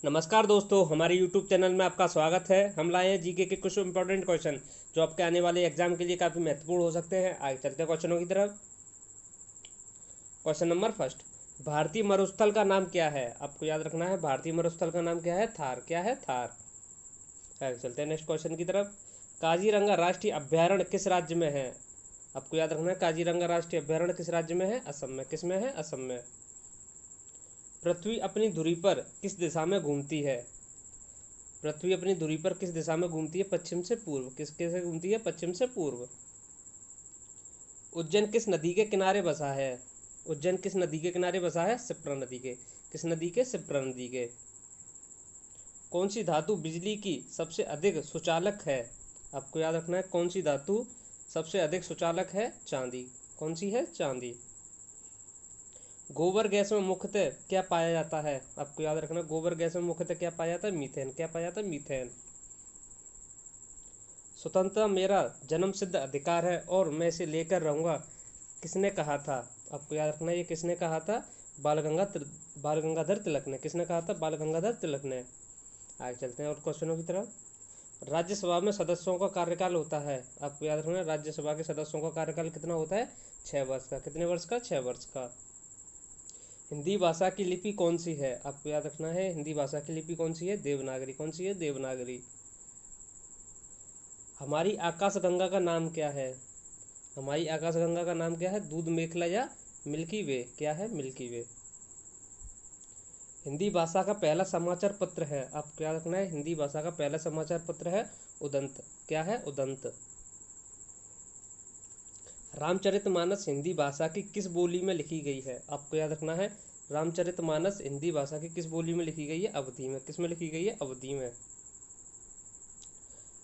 नमस्कार दोस्तों, हमारे YouTube चैनल में आपका स्वागत है। हम लाए हैं जीके के कुछ इंपॉर्टेंट क्वेश्चन जो आपके आने वाले एग्जाम के लिए काफ़ी महत्वपूर्ण हो सकते हैं। आगे चलते हैं क्वेश्चनों की तरफ। क्वेश्चन नंबर फर्स्ट, भारतीय मरुस्थल का नाम क्या है? आपको याद रखना है, भारतीय मरुस्थल का नाम क्या है? थार। क्या है? थार। आगे चलते हैं नेक्स्ट क्वेश्चन की तरफ। काजीरंगा राष्ट्रीय अभ्यारण्य किस राज्य में है? आपको याद रखना है, काजीरंगा राष्ट्रीय अभ्यारण्य किस राज्य में है? असम में। किस में है? असम में। पृथ्वी अपनी धुरी पर किस दिशा में घूमती है? पृथ्वी अपनी धुरी पर किस दिशा में घूमती है? पश्चिम से पूर्व। किसके से घूमती है? पश्चिम से पूर्व। उज्जैन किस नदी के किनारे बसा है? उज्जैन किस नदी के किनारे बसा है? शिप्रा नदी के। किस नदी के? शिप्रा नदी के। कौन सी धातु बिजली की सबसे अधिक सुचालक है? आपको याद रखना है, कौन सी धातु सबसे अधिक सुचालक है? चांदी। कौन सी है? चांदी। गोबर गैस में मुख्यतः क्या पाया जाता है? आपको याद रखना, गोबर गैस में मुख्यतः क्या पाया जाता है? मीथेन। क्या पाया जाता है? मीथेन। स्वतंत्रता मेरा जन्मसिद्ध अधिकार है और मैं इसे लेकर रहूंगा, किसने कहा था? आपको याद रखना, ये किसने कहा था? बाल गंगाधर तिलक ने। किसने कहा था? बाल गंगाधर तिलक ने। आगे चलते हैं और क्वेश्चनों की तरफ। राज्यसभा में सदस्यों का कार्यकाल होता है? आपको याद रखना, राज्यसभा के सदस्यों का कार्यकाल कितना होता है? 6 वर्ष का। कितने वर्ष का? 6 वर्ष का। हिंदी भाषा की लिपि कौन सी है? आपको याद रखना है, हिंदी भाषा की लिपि कौन सी है? देवनागरी। कौन सी है? देवनागरी। हमारी आकाशगंगा का नाम क्या है? हमारी आकाशगंगा का नाम क्या है? दूध मेखला या मिल्की वे। क्या है? मिल्की वे। हिंदी भाषा का पहला समाचार पत्र है? आपको याद रखना है, हिंदी भाषा का पहला समाचार पत्र है उदंत। क्या है? उदंत। रामचरितमानस हिंदी भाषा की किस बोली में लिखी गई है? आपको याद रखना है, रामचरितमानस हिंदी भाषा की किस बोली में लिखी गई है? अवधी में। किस में लिखी गई है? अवधी में।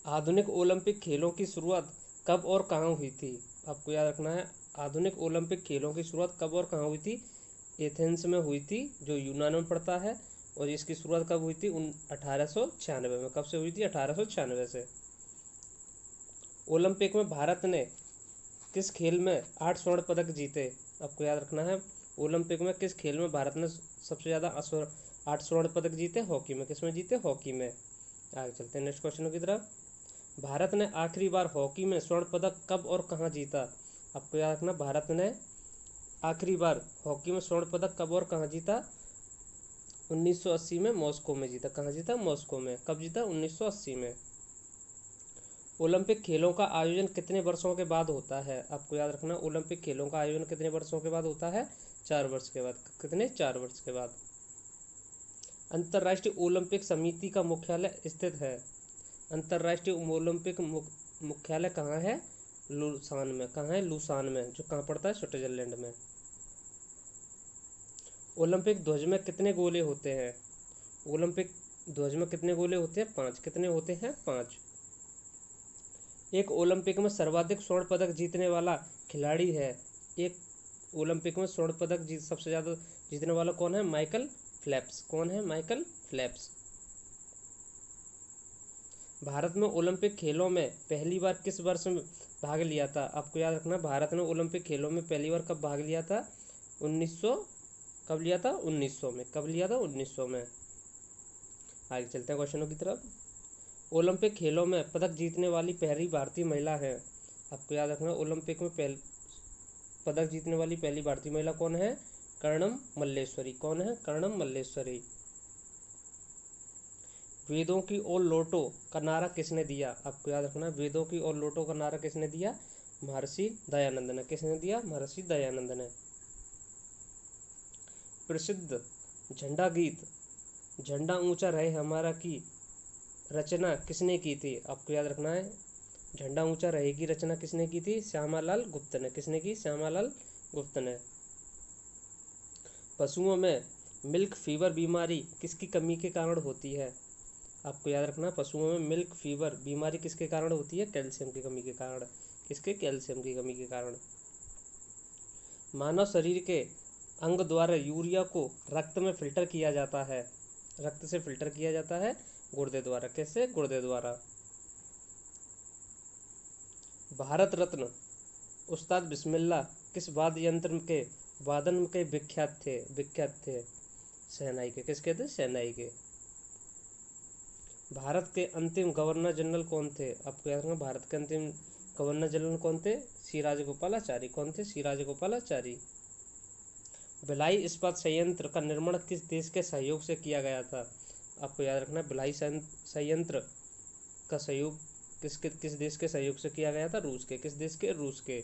आधुनिक ओलंपिक खेलों की शुरुआत कब और कहाँ हुई थी? आपको याद रखना है, आधुनिक ओलंपिक खेलों की शुरुआत कब और कहाँ हुई थी? एथेंस में हुई थी, जो यूनान में पड़ता है। और इसकी शुरुआत कब हुई थी? 1896 में। कब से हुई थी? 1896 से। ओलंपिक में भारत ने किस खेल में 8 स्वर्ण पदक जीते? आपको याद रखना है, ओलंपिक में किस खेल में भारत ने सबसे ज़्यादा 8 स्वर्ण पदक जीते? हॉकी में। किस में जीते? हॉकी में। आगे चलते हैं नेक्स्ट क्वेश्चन की तरफ। भारत ने आखिरी बार हॉकी में स्वर्ण पदक कब और कहाँ जीता? आपको याद रखना, भारत ने आखिरी बार हॉकी में स्वर्ण पदक कब और कहाँ जीता? 1980 में मॉस्को में जीता। कहाँ जीता? मॉस्को में। कब जीता? 1980 में। ओलंपिक खेलों का आयोजन कितने वर्षों के बाद होता है? आपको याद रखना, ओलंपिक खेलों का आयोजन कितने वर्षों के बाद होता है? 4 वर्ष के बाद। कितने? 4 वर्ष के बाद। अंतर्राष्ट्रीय ओलंपिक समिति का मुख्यालय स्थित है? अंतर्राष्ट्रीय ओलंपिक मुख्यालय कहाँ है? लूसान में। कहाँ है? लूसान में, जो कहाँ पड़ता है? स्विट्जरलैंड में। ओलंपिक ध्वज में कितने गोले होते हैं? ओलंपिक ध्वज में कितने गोले होते हैं? 5। कितने होते हैं? 5। एक ओलंपिक में सर्वाधिक स्वर्ण पदक जीतने वाला खिलाड़ी है? एक ओलंपिक में स्वर्ण पदक सबसे ज़्यादा जीतने वाला कौन है? Michael Phelps. कौन है? Michael Phelps. भारत में ओलंपिक खेलों में पहली बार किस वर्ष में भाग लिया था? आपको याद रखना, भारत ने ओलंपिक खेलों में पहली बार कब भाग लिया था? 1900। कब लिया था? 1900 में। कब लिया था? 1900 में। आगे चलते हैं क्वेश्चनों की तरफ। ओलंपिक खेलों में पदक जीतने वाली पहली भारतीय महिला है? आपको याद रखना, ओलंपिक में पदक जीतने वाली पहली भारतीय महिला कौन है? कर्णम मल्लेश्वरी। कौन है? कर्णम मल्लेश्वरी। वेदों की ओर लौटो का नारा किसने दिया? आपको याद रखना, वेदों की ओर लौटो का नारा किसने दिया? महर्षि दयानंद ने। किसने दिया? महर्षि दयानंद ने। प्रसिद्ध झंडा गीत झंडा ऊंचा रहे हमारा की रचना किसने की थी? आपको याद रखना है, झंडा ऊंचा रहे की रचना किसने की थी? श्यामालाल गुप्त ने। किसने की? श्यामालाल गुप्त ने। पशुओं में मिल्क फीवर बीमारी किसकी कमी के कारण होती है? आपको याद रखना, पशुओं में मिल्क फीवर बीमारी किसके कारण होती है? कैल्शियम की कमी के कारण। किसके? कैल्शियम की कमी के कारण। मानव शरीर के अंग द्वारा यूरिया को रक्त में फिल्टर किया जाता है? रक्त से फिल्टर किया जाता है गुर्दे द्वारा। कैसे? गुर्दे द्वारा। भारत रत्न उस्ताद बिस्मिल्लाह किस वाद्य यंत्र के वादन के विख्यात थे? विख्यात थे? शहनाई के। किसके थे? शहनाई के। भारत के अंतिम गवर्नर जनरल कौन थे? आपको याद रखना, भारत के अंतिम गवर्नर जनरल कौन थे? सी राजगोपालाचारी। कौन थे? सी राजगोपालाचारी। भिलाई इस्पात संयंत्र का निर्माण किस देश के सहयोग से किया गया था? आपको याद रखना, भिलाई संयंत्र का सहयोग किस देश के सहयोग से किया गया था? रूस के। किस देश के? रूस के।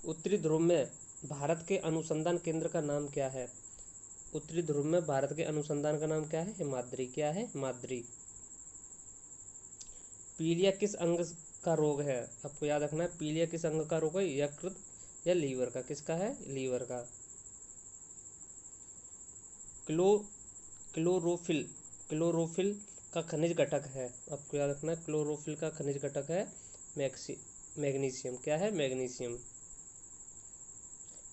उत्तरी ध्रुव में भारत के अनुसंधान केंद्र का नाम क्या है? उत्तरी ध्रुव में भारत के अनुसंधान का नाम क्या है? हिमाद्री। क्या है? हिमाद्री। पीलिया किस अंग का रोग है? आपको याद रखना है, पीलिया किस अंग का रोग है? यकृत या लीवर का? किसका है? लीवर का। क्लोरोफिल क्लोरोफिल का खनिज घटक है? आपको याद रखना है, क्लोरोफिल का खनिज घटक है मैग्नीशियम। क्या है? मैग्नीशियम।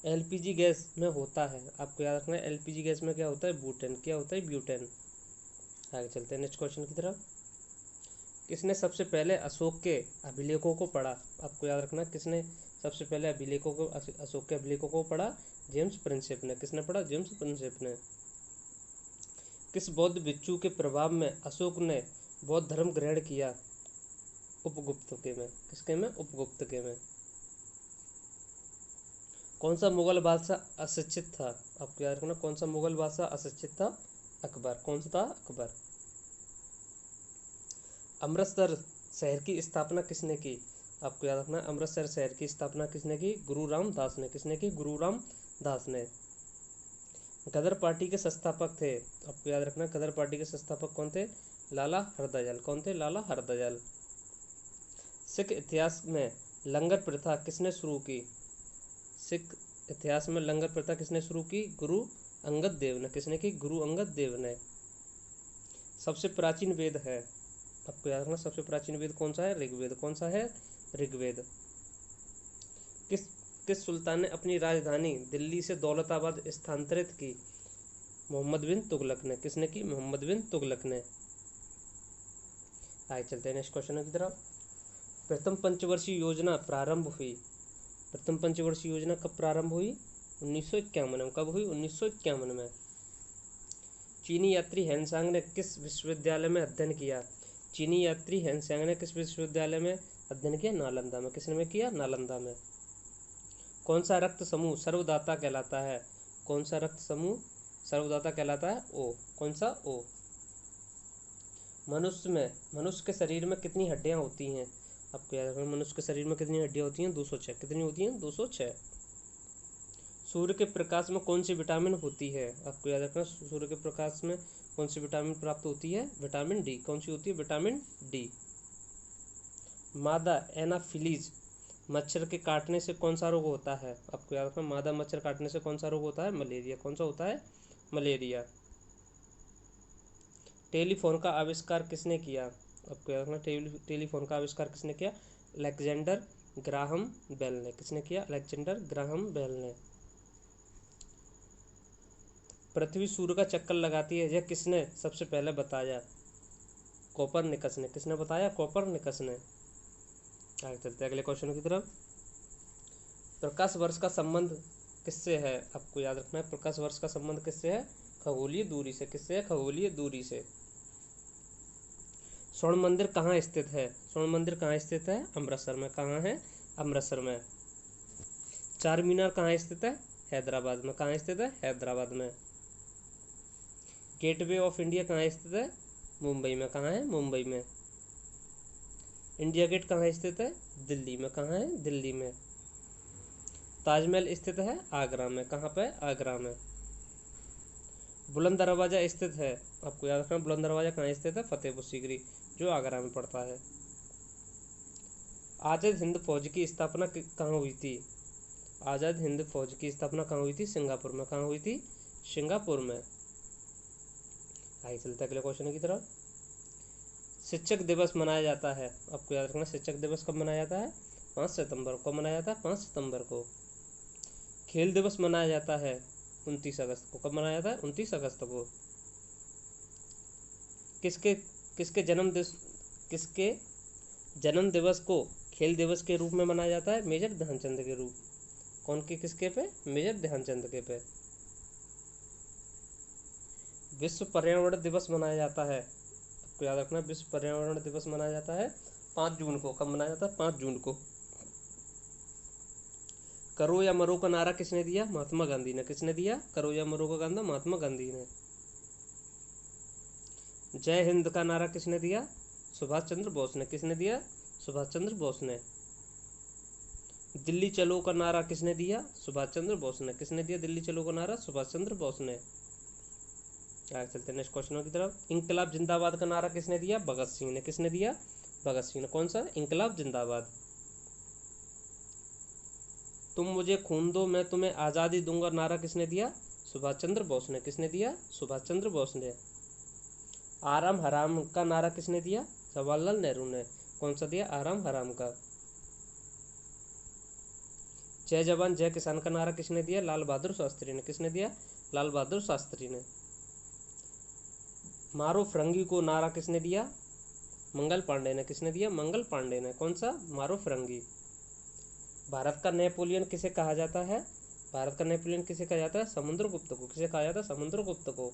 एलपीजी गैस में होता है, आपको याद रखना है, एलपीजी गैस में क्या होता है? ब्यूटेन। क्या होता है? ब्यूटेन। आगे चलते हैं नेक्स्ट क्वेश्चन की तरफ। किसने सबसे पहले अशोक के अभिलेखों को पढ़ा? आपको याद रखना, किसने सबसे पहले अशोक के अभिलेखों को पढ़ा? जेम्स प्रिंसेप ने। किसने पढ़ा? जेम्स प्रिंसेप ने। किस बौद्ध भिक्षु के प्रभाव में अशोक ने बौद्ध धर्म ग्रहण किया? उपगुप्त में। किसके में? उपगुप्त में। कौन सा मुगल बादशाह अशिक्षित था? आपको याद रखना, कौन सा मुगल बादशाह अशिक्षित था? अकबर। कौन सा था? अकबर। अमृतसर शहर की स्थापना किसने की? आपको याद रखना, अमृतसर शहर की स्थापना किसने की? गुरु रामदास ने। किसने की? गुरु रामदास ने। गदर पार्टी के संस्थापक थे? आपको याद रखना, गदर पार्टी के संस्थापक कौन थे? लाला हरदयाल। कौन थे? लाला हरदयाल। सिख इतिहास में लंगर प्रथा किसने शुरू की? सिख इतिहास में लंगर प्रथा किसने शुरू की? गुरु अंगद देव ने। किसने की? गुरु अंगद देव ने। सबसे प्राचीन वेद है? आपको याद रखना, सबसे प्राचीन वेद कौन सा है? ऋग्वेद। कौन सा है? ऋग्वेद। किस किस सुल्तान ने अपनी राजधानी दिल्ली से दौलताबाद स्थानांतरित की? मोहम्मद बिन तुगलक ने। किसने की? मोहम्मद बिन तुगलक ने। आगे चलते हैं नेक्स्ट क्वेश्चन की तरफ। प्रथम पंचवर्षीय योजना प्रारंभ हुई? प्रथम पंचवर्षीय योजना कब प्रारंभ हुई? 1951 में। कब हुई? 1951 में। चीनी यात्री हेनसांग ने किस विश्वविद्यालय में अध्ययन किया? चीनी यात्री हेनसांग ने किस विश्वविद्यालय में अध्ययन किया? नालंदा में। किसने में किया? नालंदा में। कौन सा रक्त समूह सर्वदाता कहलाता है? कौन सा रक्त समूह सर्वदाता कहलाता है? ओ। कौन सा? ओ। मनुष्य के शरीर में कितनी हड्डियां होती हैं? आपको याद रखना, मनुष्य के शरीर में कितनी हड्डियां होती हैं? 206। कितनी होती हैं? 206। सूर्य के प्रकाश में कौन सी विटामिन होती है? आपको याद रखना, सूर्य के प्रकाश में कौन सी विटामिन प्राप्त होती है? Vitamin D. कौन सी होती है? Vitamin D. मादा एनाफिलीज मच्छर के काटने से कौन सा रोग होता है? आपको याद रखना, मादा मच्छर काटने से कौन सा रोग होता है? मलेरिया। कौन सा होता है? मलेरिया। टेलीफोन का आविष्कार किसने किया? आपको याद रखना, टेलीफोन का आविष्कार किसने किया? अलेक्जेंडर ग्राहम बेल ने। किसने किया? अलेक्जेंडर ग्राहम बेल ने। पृथ्वी सूर्य का चक्कर लगाती है, यह किसने सबसे पहले बताया? कोपरनिकस ने। किसने बताया? कोपरनिकस ने। आगे चलते हैं अगले क्वेश्चन की तरफ। प्रकाश वर्ष का संबंध किससे है? आपको याद रखना है, प्रकाश वर्ष का संबंध किससे है? खगोलीय दूरी से। किससे है? खगोलीय दूरी से। स्वर्ण मंदिर कहाँ स्थित है? स्वर्ण मंदिर कहाँ स्थित है? अमृतसर में। कहाँ है? अमृतसर में। चार मीनार कहाँ स्थित है? हैदराबाद में। कहाँ स्थित है? हैदराबाद में। गेटवे ऑफ इंडिया कहाँ स्थित है? मुंबई में। कहाँ है? मुंबई में। इंडिया गेट कहाँ स्थित है? दिल्ली में। कहाँ है? दिल्ली में। ताजमहल स्थित है आगरा में। कहाँ पे? आगरा में। बुलंद दरवाजा स्थित है, आपको याद रखना, बुलंद दरवाजा कहाँ स्थित है? फतेहपुर सीकरी, जो आगरा में पड़ता है। आज़ाद हिंद फौज की स्थापना कहाँ हुई थी? आज़ाद हिंद फौज की स्थापना कहाँ हुई थी? सिंगापुर में। कहाँ हुई थी? सिंगापुर में। आगे चलते अगले क्वेश्चन की तरफ। शिक्षक दिवस मनाया जाता है, आपको याद रखना, शिक्षक दिवस कब मनाया जाता है? 5 सितंबर को मनाया जाता है। 5 सितंबर को। खेल दिवस मनाया जाता है 29 अगस्त को। कब मनाया जाता है? 29 अगस्त को। किसके किसके जन्म दिवस को खेल दिवस के रूप में मनाया जाता है? मेजर ध्यानचंद के रूप। कौन के? किसके पे? मेजर ध्यानचंद के पे। विश्व पर्यावरण दिवस मनाया जाता है आपको याद रखना विश्व पर्यावरण दिवस मनाया जाता है 5 जून को। कब मनाया जाता है? 5 जून को। करो या मरो का नारा किसने दिया? महात्मा गांधी ने। किसने दिया करो या मरो का नारा? महात्मा गांधी ने। जय हिंद का नारा किसने दिया? सुभाष चंद्र बोस ने। किसने दिया? सुभाष चंद्र बोस ने। दिल्ली चलो का नारा किसने दिया? सुभाष चंद्र बोस ने। किसने दिया दिल्ली चलो का नारा? सुभाष चंद्र बोस ने। आगे चलते हैं नेक्स्ट क्वेश्चन की तरफ। इंकलाब जिंदाबाद का नारा किसने दिया? भगत सिंह ने। किसने दिया? भगत सिंह ने। कौन सा? इंकलाब जिंदाबाद। तुम मुझे खून दो मैं तुम्हें आज़ादी दूंगा नारा किसने दिया? सुभाष चंद्र बोस ने। किसने दिया? सुभाष चंद्र बोस ने। आराम हराम का नारा किसने दिया? जवाहरलाल नेहरू ने। कौन सा दिया? आराम हराम का। जय जवान जय किसान का नारा किसने दिया? लाल बहादुर शास्त्री ने। किसने दिया? लाल बहादुर शास्त्री ने। मारो फिरंगी को नारा किसने दिया? मंगल पांडे ने। किसने दिया? मंगल पांडे ने। कौन सा? मारो फिरंगी। भारत का नेपोलियन किसे कहा जाता है? भारत का नेपोलियन किसे कहा जाता है? समुद्रगुप्त को। किसे कहा जाता है? समुद्रगुप्त को।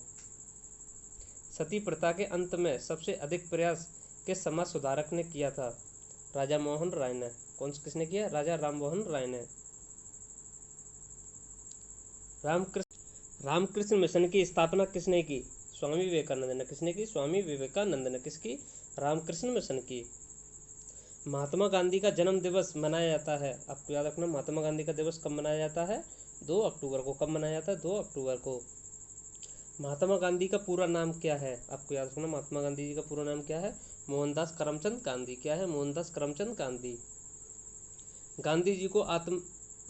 सती प्रथा के अंत में सबसे अधिक प्रयास किस समाज सुधारक ने किया था? राजा मोहन राय ने। कौन सा किसने किया? राजा राम मोहन राय ने। रामकृष्ण मिशन की स्थापना किसने की? स्वामी विवेकानंद ने। किसने की? स्वामी विवेकानंद ने। किसकी? रामकृष्ण मिशन की। महात्मा गांधी का जन्म दिवस मनाया जाता है, आपको याद रखना, महात्मा गांधी का दिवस कब मनाया जाता है? 2 अक्टूबर को। कब मनाया जाता है? 2 अक्टूबर को। महात्मा गांधी का पूरा नाम क्या है? आपको याद रखना, महात्मा गांधी जी का पूरा नाम क्या है? मोहनदास करमचंद गांधी। क्या है? मोहनदास करमचंद गांधी। गांधी जी को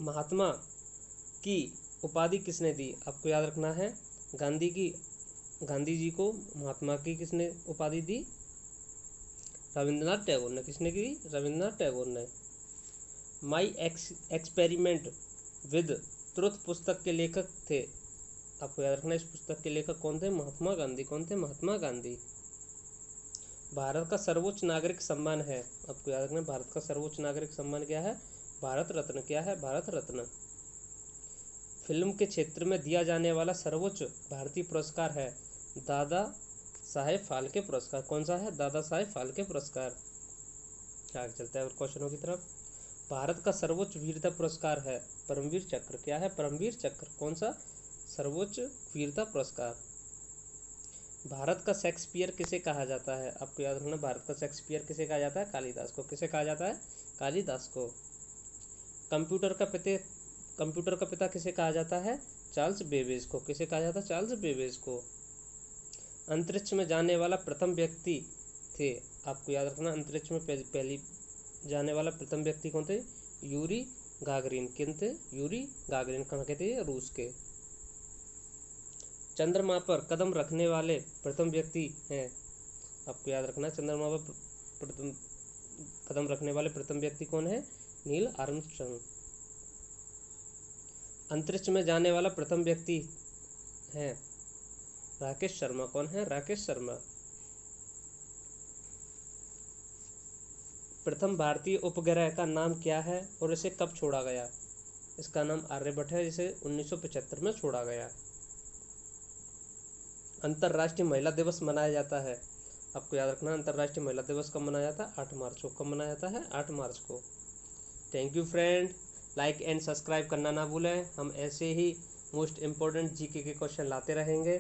महात्मा की उपाधि किसने दी? आपको याद रखना है, गांधी जी को महात्मा की किसने उपाधि दी? रविंद्रनाथ टैगोर ने। किसने की? रविंद्रनाथ टैगोर ने। माई एक्सपेरिमेंट विद ट्रुथ पुस्तक के लेखक थे, आपको याद रखना, इस पुस्तक के लेखक कौन थे? महात्मा गांधी। कौन थे? महात्मा गांधी। भारत का सर्वोच्च नागरिक सम्मान है, आपको याद रखना, भारत का सर्वोच्च नागरिक सम्मान क्या है? भारत रत्न। क्या है? भारत रत्न। फिल्म के क्षेत्र में दिया जाने वाला सर्वोच्च भारतीय पुरस्कार है दादा साहेब फाल्के पुरस्कार। कौन सा है? दादा साहेब फाल्के पुरस्कार। आगे चलते हैं और क्वेश्चनों की तरफ। भारत का सर्वोच्च वीरता पुरस्कार है परमवीर चक्र। क्या है? परमवीर चक्र। कौन सा? सर्वोच्च वीरता पुरस्कार। भारत का शेक्सपियर किसे कहा जाता है? आपको याद रखना, भारत का शेक्सपियर किसे कहा जाता है? कालिदास को। किसे कहा जाता है? कालिदास को। कंप्यूटर का पिता किसे कहा जाता है? चार्ल्स बेबेज को। किसे कहा जाता है? चार्ल्स बेबेज को। अंतरिक्ष में जाने वाला प्रथम व्यक्ति थे, आपको याद रखना, अंतरिक्ष में पहली जाने वाला प्रथम व्यक्ति कौन थे? Yuri Gagarin. किन थे? Yuri Gagarin. कहाँ के थे? रूस के। चंद्रमा पर कदम रखने वाले प्रथम व्यक्ति हैं, आपको याद रखना, चंद्रमा पर कदम रखने वाले प्रथम व्यक्ति कौन है? Neil Armstrong. अंतरिक्ष में जाने वाला प्रथम व्यक्ति है राकेश शर्मा। कौन है? राकेश शर्मा। प्रथम भारतीय उपग्रह का नाम क्या है और इसे कब छोड़ा गया? इसका नाम आर्यभट्ट है, जिसे 1975 में छोड़ा गया। अंतर्राष्ट्रीय महिला दिवस मनाया जाता है, आपको याद रखना, अंतर्राष्ट्रीय महिला दिवस कब मनाया जाता है? 8 मार्च को। कब मनाया जाता है? 8 मार्च को। Thank you friend, like and subscribe करना ना भूलें। हम ऐसे ही मोस्ट इम्पोर्टेंट जीके के क्वेश्चन लाते रहेंगे।